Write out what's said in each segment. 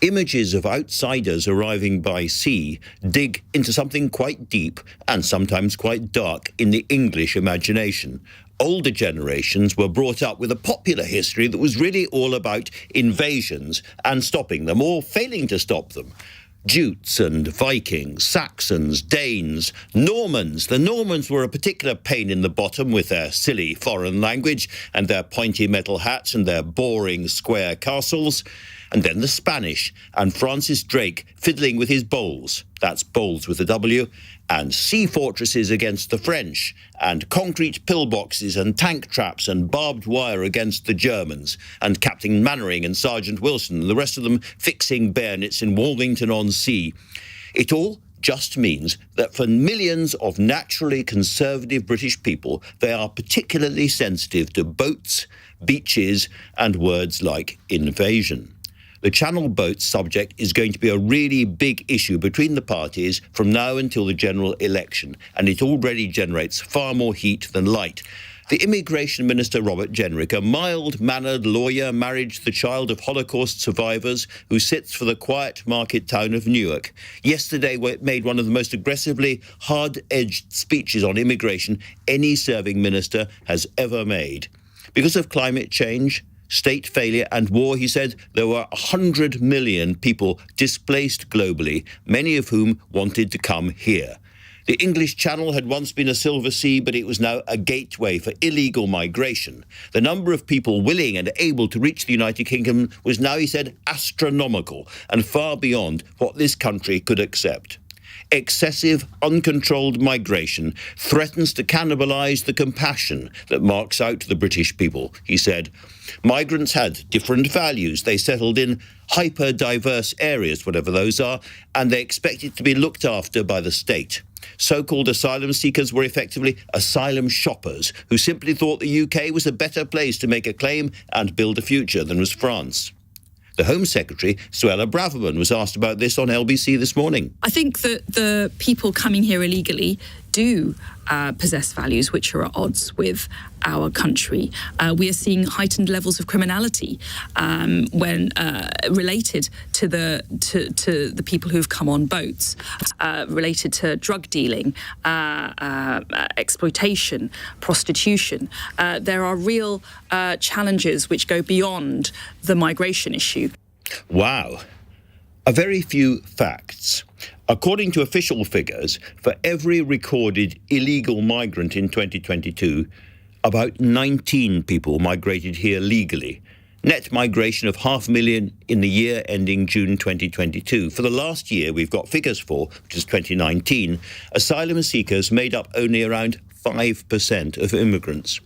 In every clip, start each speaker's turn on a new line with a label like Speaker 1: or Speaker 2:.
Speaker 1: Images of outsiders arriving by sea dig into something quite deep and sometimes quite dark in the English imagination. Older generations were brought up with a popular history that was really all about invasions and stopping them, or failing to stop them. Jutes and Vikings, Saxons, Danes, Normans. The Normans were a particular pain in the bottom with their silly foreign language and their pointy metal hats and their boring square castles. And then the Spanish and Francis Drake fiddling with his bowls, that's bowls with a W, and sea fortresses against the French, and concrete pillboxes and tank traps and barbed wire against the Germans, and Captain Mannering and Sergeant Wilson and the rest of them fixing bayonets in Walmington-on-Sea. It all just means that for millions of naturally conservative British people, they are particularly sensitive to boats, beaches, and words like invasion. The Channel boat subject is going to be a really big issue between the parties from now until the general election, and it already generates far more heat than light. The Immigration Minister, Robert Jenrick, a mild-mannered lawyer married to the child of Holocaust survivors who sits for the quiet market town of Newark, yesterday made one of the most aggressively hard-edged speeches on immigration any serving minister has ever made. Because of climate change, state failure and war, he said, there were 100 million people displaced globally, many of whom wanted to come here. The English Channel had once been a silver sea, but it was now a gateway for illegal migration. The number of people willing and able to reach the United Kingdom was now, he said, astronomical and far beyond what this country could accept. Excessive, uncontrolled migration threatens to cannibalise the compassion that marks out the British people, he said. Migrants had different values. They settled in hyper-diverse areas, whatever those are, and they expected to be looked after by the state. So-called asylum seekers were effectively asylum shoppers who simply thought the UK was a better place to make a claim and build a future than was France. The Home Secretary, Suella Braverman, was asked about this on LBC this morning.
Speaker 2: I think that the people coming here illegally do possess values which are at odds with our country. We are seeing heightened levels of criminality when related to the people who have come on boats, related to drug dealing, exploitation, prostitution. There are real challenges which go beyond the migration issue.
Speaker 1: Wow. A very few facts. According to official figures, for every recorded illegal migrant in 2022, about 19 people migrated here legally. Net migration of 500,000 in the year ending June 2022. For the last year we've got figures for, which is 2019, asylum seekers made up only around 5% of immigrants.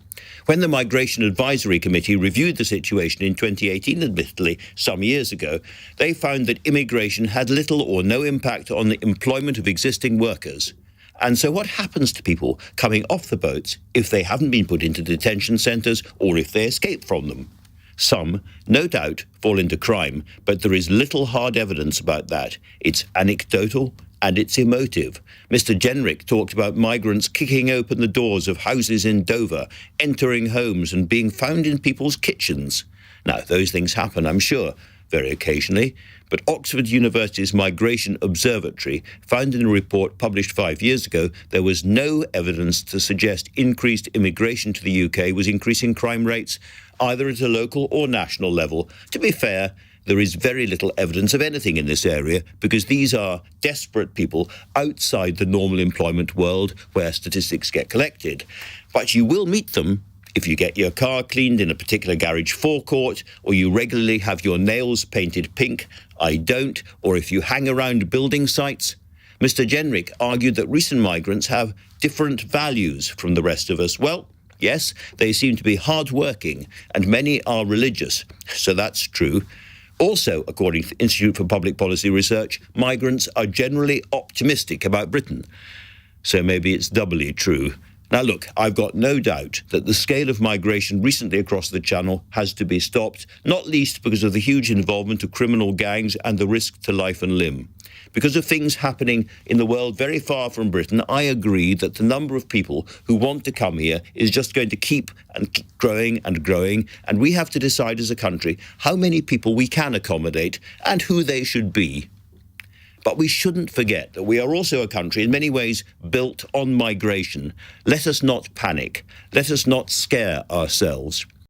Speaker 1: When the Migration Advisory Committee reviewed the situation in 2018, admittedly some years ago, they found that immigration had little or no impact on the employment of existing workers. And so what happens to people coming off the boats if they haven't been put into detention centres or if they escape from them? Some, no doubt, fall into crime, but there is little hard evidence about that. It's anecdotal and it's emotive. Mr. Jenrick talked about migrants kicking open the doors of houses in Dover, entering homes and being found in people's kitchens. Now, those things happen, I'm sure, very occasionally, but Oxford University's Migration Observatory found in a report published 5 years ago there was no evidence to suggest increased immigration to the UK was increasing crime rates, either at a local or national level. To be fair, there is very little evidence of anything in this area because these are desperate people outside the normal employment world where statistics get collected. But you will meet them if you get your car cleaned in a particular garage forecourt, or you regularly have your nails painted pink, I don't, or if you hang around building sites. Mr. Jenrick argued that recent migrants have different values from the rest of us. Well, yes, they seem to be hard-working, and many are religious, so that's true. Also, according to the Institute for Public Policy Research, migrants are generally optimistic about Britain. So maybe it's doubly true. Now, look, I've got no doubt that the scale of migration recently across the Channel has to be stopped, not least because of the huge involvement of criminal gangs and the risk to life and limb. Because of things happening in the world very far from Britain, I agree that the number of people who want to come here is just going to keep growing, and we have to decide as a country how many people we can accommodate and who they should be. But we shouldn't forget that we are also a country in many ways built on migration. Let us not panic. Let us not scare ourselves.